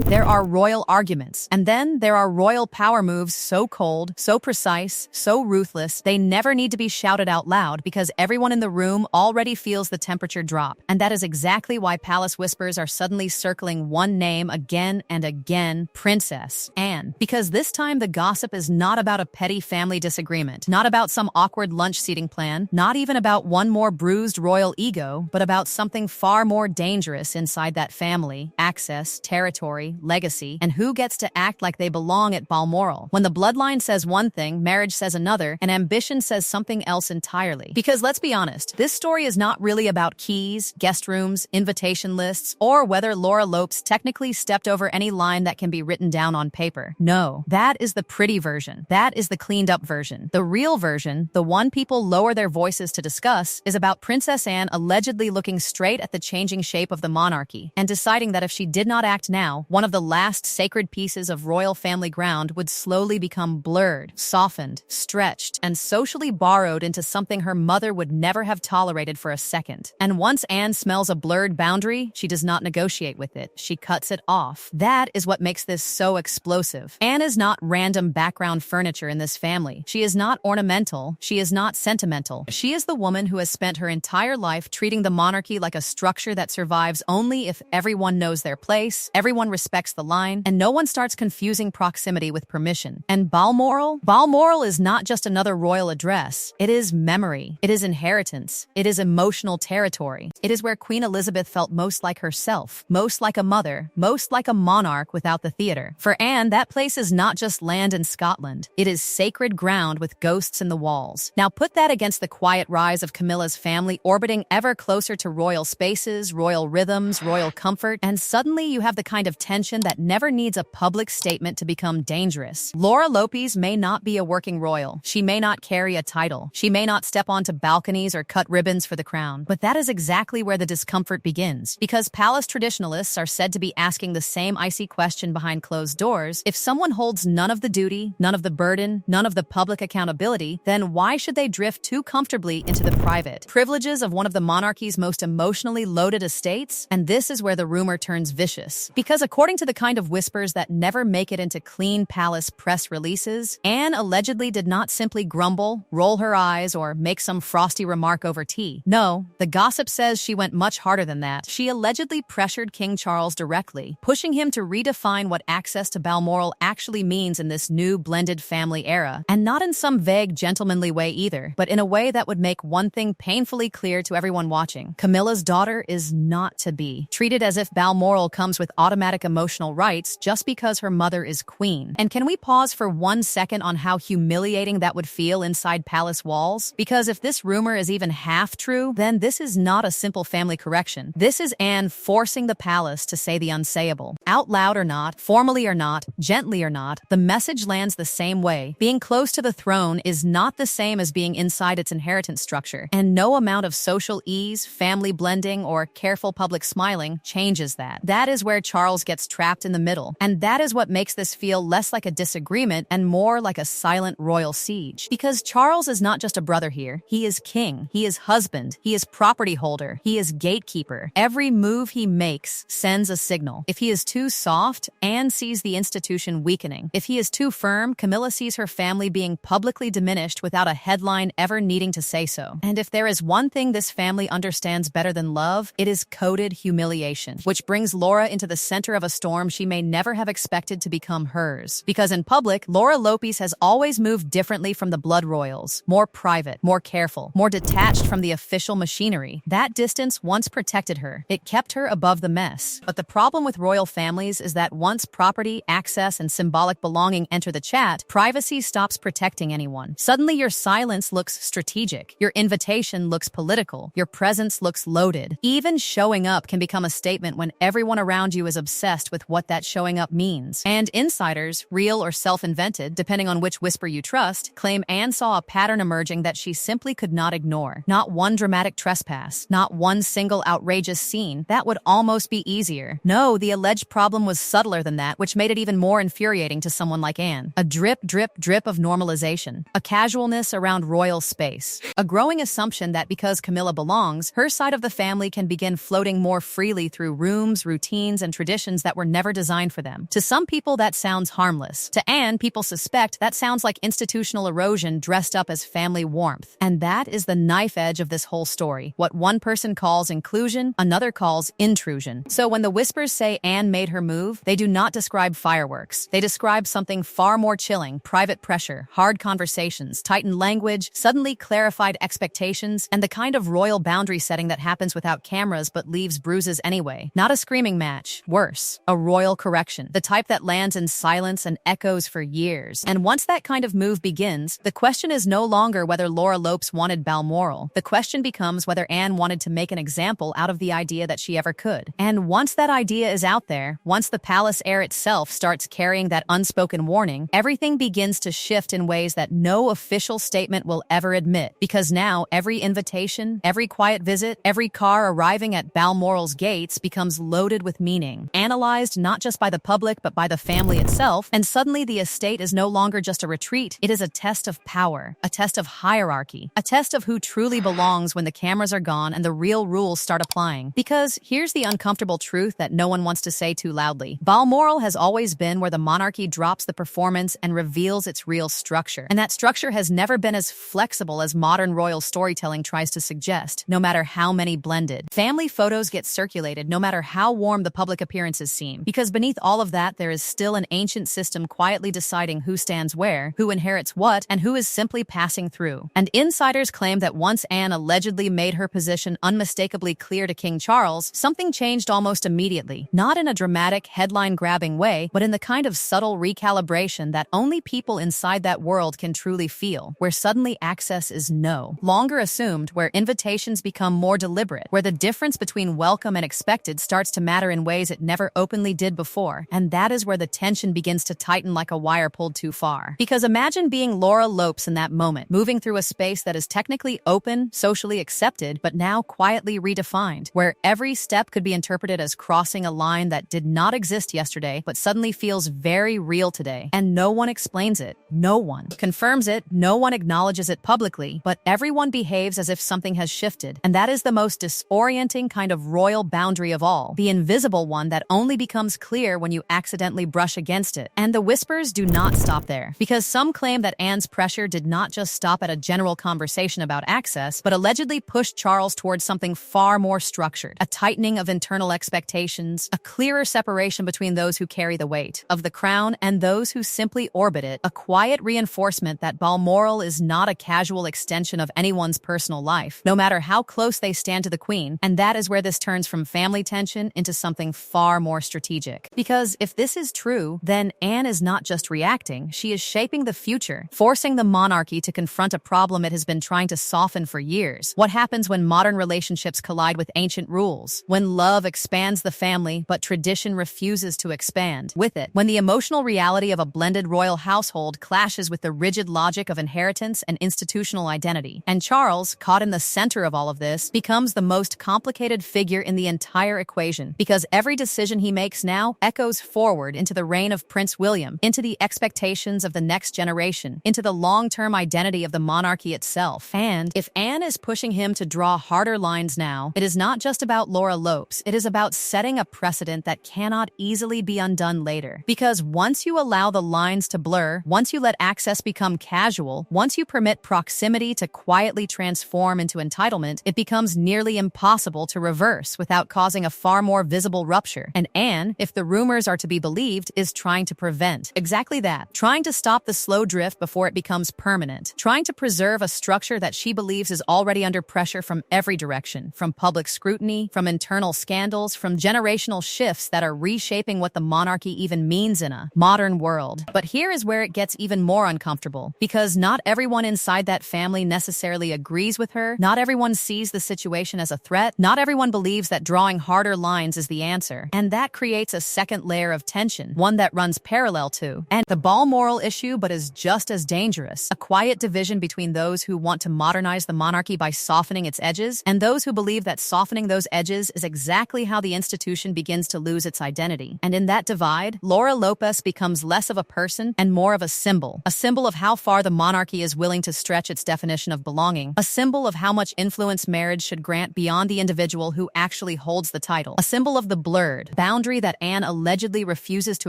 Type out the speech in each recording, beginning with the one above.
There are royal arguments. And then there are royal power moves so cold, so precise, so ruthless, they never need to be shouted out loud because everyone in the room already feels the temperature drop. And that is exactly why palace whispers are suddenly circling one name again and again, Princess Anne. Because this time the gossip is not about a petty family disagreement, not about some awkward lunch seating plan, not even about one more bruised royal ego, but about something far more dangerous inside that family: access, territory, legacy, and who gets to act like they belong at Balmoral. When the bloodline says one thing, marriage says another, and ambition says something else entirely. Because let's be honest, this story is not really about keys, guest rooms, invitation lists, or whether Laura Lopes technically stepped over any line that can be written down on paper. No, that is the pretty version. That is the cleaned up version. The real version, the one people lower their voices to discuss, is about Princess Anne allegedly looking straight at the changing shape of the monarchy and deciding that if she did not act now, one of the last sacred pieces of royal family ground would slowly become blurred, softened, stretched, and socially borrowed into something her mother would never have tolerated for a second. And once Anne smells a blurred boundary, she does not negotiate with it. She cuts it off. That is what makes this so explosive. Anne is not random background furniture in this family. She is not ornamental. She is not sentimental. She is the woman who has spent her entire life treating the monarchy like a structure that survives only if everyone knows their place, everyone respects the line, and no one starts confusing proximity with permission. And Balmoral? Balmoral is not just another royal address. It is memory. It is inheritance. It is emotional territory. It is where Queen Elizabeth felt most like herself, most like a mother, most like a monarch without the theater. For Anne, that place is not just land in Scotland. It is sacred ground with ghosts in the walls. Now put that against the quiet rise of Camilla's family orbiting ever closer to royal spaces, royal rhythms, royal comfort, and suddenly you have the kind of tension that never needs a public statement to become dangerous. Laura Lopes may not be a working royal. She may not carry a title. She may not step onto balconies or cut ribbons for the crown. But that is exactly where the discomfort begins. Because palace traditionalists are said to be asking the same icy question behind closed doors: if someone holds none of the duty, none of the burden, none of the public accountability, then why should they drift too comfortably into the private privileges of one of the monarchy's most emotionally loaded estates? And this is where the rumor turns vicious. Because according to the kind of whispers that never make it into clean palace press releases, Anne allegedly did not simply grumble, roll her eyes, or make some frosty remark over tea. No, the gossip says she went much harder than that. She allegedly pressured King Charles directly, pushing him to redefine what access to Balmoral actually means in this new blended family era. And not in some vague gentlemanly way either, but in a way that would make one thing painfully clear to everyone watching: Camilla's daughter is not to be treated as if Balmoral comes with automatic emotional rights just because her mother is queen. And can we pause for 1 second on how humiliating that would feel inside palace walls? Because if this rumor is even half true, then this is not a simple family correction. This is Anne forcing the palace to say the unsayable. Out loud or not, formally or not, gently or not, the message lands the same way. Being close to the throne is not the same as being inside its inheritance structure, and no amount of social ease, family blending, or careful public smiling changes that. That is where Charles gets trapped in the middle, and that is what makes this feel less like a disagreement and more like a silent royal siege. Because Charles is not just a brother here. He is king. He is husband. He is property holder. He is gatekeeper. Every move he makes sends a signal. If he is too soft, Anne sees the institution weakening. If he is too firm, Camilla sees her family being publicly diminished without a headline ever needing to say so. And if there is one thing this family understands better than love, it is coded humiliation, which brings Laura into the center of a storm she may never have expected to become hers. Because in public, Laura Lopes has always moved differently from the blood royals: more private, more careful, more detached from the official machinery. That distance once protected her. It kept her above the mess. But the problem with royal families is that once property, access, and symbolic belonging enter the chat, privacy stops protecting anyone. Suddenly your silence looks strategic. Your invitation looks political. Your presence looks loaded. Even showing up can become a statement when everyone around you is obsessed with what that showing up means. And insiders, real or self-invented, depending on which whisper you trust, claim Anne saw a pattern emerging that she simply could not ignore. Not one dramatic trespass, not one single outrageous scene. That would almost be easier. No, the alleged problem was subtler than that, which made it even more infuriating to someone like Anne. A drip, drip, drip of normalization. A casualness around royal space. A growing assumption that because Camilla belongs, her side of the family can begin floating more freely through rooms, routines, and traditions that that were never designed for them. To some people, that sounds harmless. To Anne, people suspect that sounds like institutional erosion dressed up as family warmth. And that is the knife edge of this whole story. What one person calls inclusion, another calls intrusion. So when the whispers say Anne made her move, they do not describe fireworks. They describe something far more chilling: private pressure, hard conversations, tightened language, suddenly clarified expectations, and the kind of royal boundary setting that happens without cameras but leaves bruises anyway. Not a screaming match. Worse, a royal correction. The type that lands in silence and echoes for years. And once that kind of move begins, the question is no longer whether Laura Lopes wanted Balmoral. The question becomes whether Anne wanted to make an example out of the idea that she ever could. And once that idea is out there, once the palace air itself starts carrying that unspoken warning, everything begins to shift in ways that no official statement will ever admit. Because now every invitation, every quiet visit, every car arriving at Balmoral's gates becomes loaded with meaning, analyzed not just by the public but by the family itself, and suddenly the estate is no longer just a retreat. It is a test of power, a test of hierarchy, a test of who truly belongs when the cameras are gone and the real rules start applying. Because here's the uncomfortable truth that no one wants to say too loudly. Balmoral has always been where the monarchy drops the performance and reveals its real structure. And that structure has never been as flexible as modern royal storytelling tries to suggest, no matter how many blended family photos get circulated, no matter how warm the public appearances seem. Because beneath all of that, there is still an ancient system quietly deciding who stands where, who inherits what, and who is simply passing through. And insiders claim that once Anne allegedly made her position unmistakably clear to King Charles, something changed almost immediately. Not in a dramatic, headline-grabbing way, but in the kind of subtle recalibration that only people inside that world can truly feel, where suddenly access is no longer assumed, where invitations become more deliberate, where the difference between welcome and expected starts to matter in ways it never openly did before. And that is where the tension begins to tighten like a wire pulled too far. Because imagine being Laura Lopes in that moment, moving through a space that is technically open, socially accepted, but now quietly redefined, where every step could be interpreted as crossing a line that did not exist yesterday, but suddenly feels very real today. And no one explains it. No one confirms it. No one acknowledges it publicly, but everyone behaves as if something has shifted. And that is the most disorienting kind of royal boundary of all, the invisible one that only becomes clear when you accidentally brush against it. And the whispers do not stop there, because some claim that Anne's pressure did not just stop at a general conversation about access, but allegedly pushed Charles towards something far more structured, a tightening of internal expectations, a clearer separation between those who carry the weight of the crown and those who simply orbit it, a quiet reinforcement that Balmoral is not a casual extension of anyone's personal life, no matter how close they stand to the queen. And that is where this turns from family tension into something far more strategic. Because if this is true, then Anne is not just reacting, she is shaping the future, forcing the monarchy to confront a problem it has been trying to soften for years. What happens when modern relationships collide with ancient rules? When love expands the family, but tradition refuses to expand with it? When the emotional reality of a blended royal household clashes with the rigid logic of inheritance and institutional identity? And Charles, caught in the center of all of this, becomes the most complicated figure in the entire equation, because every decision he makes now echoes forward into the reign of Prince William, into the expectations of the next generation, into the long-term identity of the monarchy itself. And if Anne is pushing him to draw harder lines now, it is not just about Laura Lopes, it is about setting a precedent that cannot easily be undone later. Because once you allow the lines to blur, once you let access become casual, once you permit proximity to quietly transform into entitlement, it becomes nearly impossible to reverse without causing a far more visible rupture. And Anne, if the rumors are to be believed, is trying to prevent exactly that, trying to stop the slow drift before it becomes permanent, trying to preserve a structure that she believes is already under pressure from every direction, from public scrutiny, from internal scandals, from generational shifts that are reshaping what the monarchy even means in a modern world. But here is where it gets even more uncomfortable, because not everyone inside that family necessarily agrees with her, not everyone sees the situation as a threat, not everyone believes that drawing harder lines is the answer. And that creates a second layer of tension, one that runs parallel to and the Balmoral issue but is just as dangerous, a quiet division between those who want to modernize the monarchy by softening its edges and those who believe that softening those edges is exactly how the institution begins to lose its identity. And in that divide, Laura Lopes becomes less of a person and more of a symbol of how far the monarchy is willing to stretch its definition of belonging, a symbol of how much influence marriage should grant beyond the individual who actually holds the title, a symbol of the blurred boundary boundary that Anne allegedly refuses to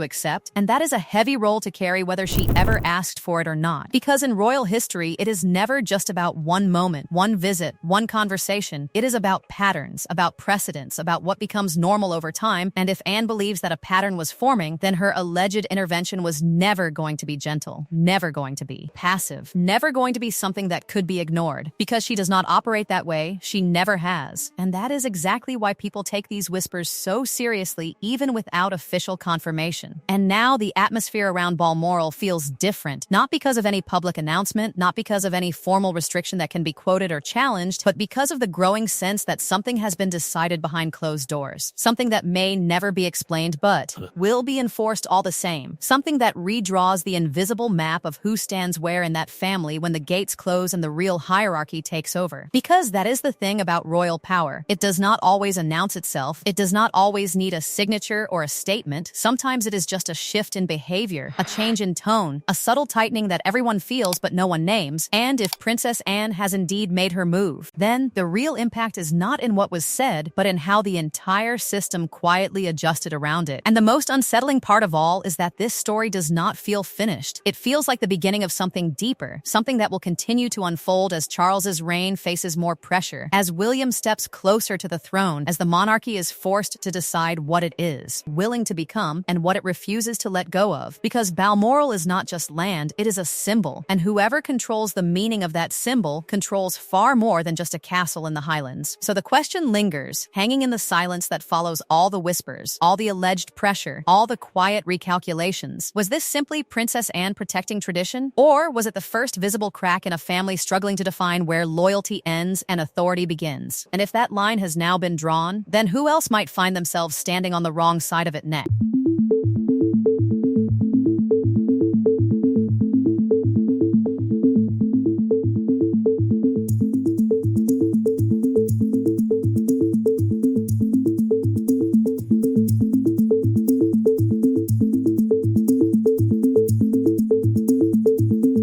accept, and that is a heavy role to carry whether she ever asked for it or not. Because in royal history, it is never just about one moment, one visit, one conversation. It is about patterns, about precedents, about what becomes normal over time, and if Anne believes that a pattern was forming, then her alleged intervention was never going to be gentle, never going to be passive, never going to be something that could be ignored. Because she does not operate that way, she never has. And that is exactly why people take these whispers so seriously, even without official confirmation. And now the atmosphere around Balmoral feels different, not because of any public announcement, not because of any formal restriction that can be quoted or challenged, but because of the growing sense that something has been decided behind closed doors. Something that may never be explained but will be enforced all the same. Something that redraws the invisible map of who stands where in that family when the gates close and the real hierarchy takes over. Because that is the thing about royal power. It does not always announce itself. It does not always need a signature or a statement. Sometimes it is just a shift in behavior, a change in tone, a subtle tightening that everyone feels but no one names. And if Princess Anne has indeed made her move, then the real impact is not in what was said, but in how the entire system quietly adjusted around it. And the most unsettling part of all is that this story does not feel finished. It feels like the beginning of something deeper, something that will continue to unfold as Charles's reign faces more pressure, as William steps closer to the throne, as the monarchy is forced to decide what it is willing to become and what it refuses to let go of. Because Balmoral is not just land, it is a symbol, and whoever controls the meaning of that symbol controls far more than just a castle in the Highlands. So the question lingers, hanging in the silence that follows all the whispers, all the alleged pressure, all the quiet recalculations. Was this simply Princess Anne protecting tradition? Or was it the first visible crack in a family struggling to define where loyalty ends and authority begins? And if that line has now been drawn, then who else might find themselves standing on the wrong side of it next?